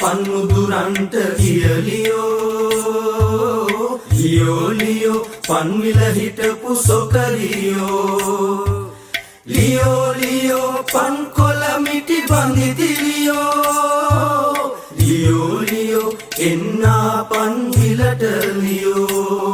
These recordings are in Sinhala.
පන්මුදුරන්ට කියලියෝ ලියෝ ලියෝ පන්විල හිටපු සොකරියෝ ලියෝ ලියෝ පන් කොළ මිටි බඳිතිලියෝ ලියෝ ලියෝ එන්නා පන්විලට ලියෝ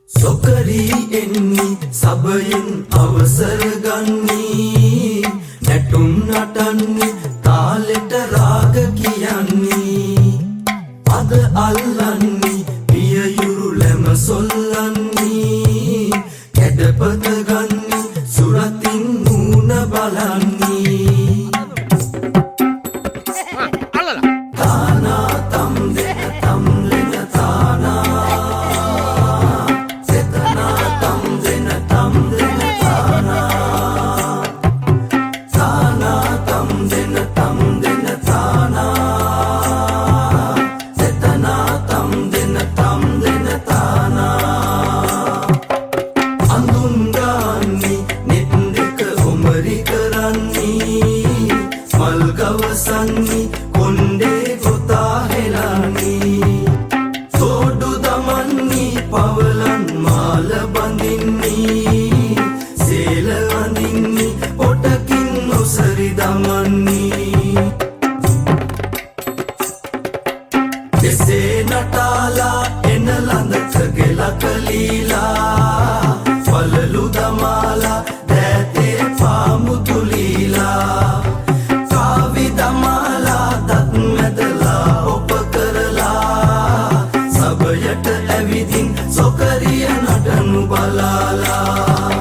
සොකරී එන්නි සබයෙන් අවසර ගන්නී නැටුම් නටන්නේ තාලෙට රාග කියන්නේ අද අල්ලන්නේ පියයුරු ලැම සොල්ලන්නේ කැඩපත ගන්නේ සුරතින් මූණ බලන්නේ තානා තම් දෙන තම් ලෙන තානා මල්ගවසන්නේ කොණ්ඩේ ගොතා හෙලන්නේ තෝඩු දමන්නේ පවලන් මාල බඳින්නේ සේල අඳින්නේ පොටකින් නොසරි දමන්නේ එසේ නටාලා එන ළඳක ගෙලක ලීලා පළලු දමාලා දෑතේ පාමුතුලීලා දමාලා දත් මැදලා ඔප කරලා සබයට ඇවිදින් සොකරිය නටනු බලාලා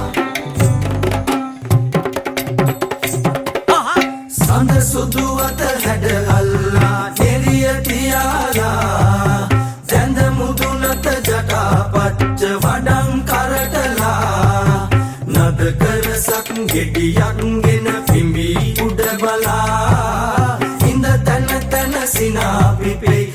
සඳ සුදු අත හැඩ අල්ලා නෙරිය තියාලා දැඳ මුදුනත ජටා පච්ච වඩන් කරටලා නද කරසක් ගෙඩියක් ගෙන පිඹී උඩ බලා සිනා පිපේ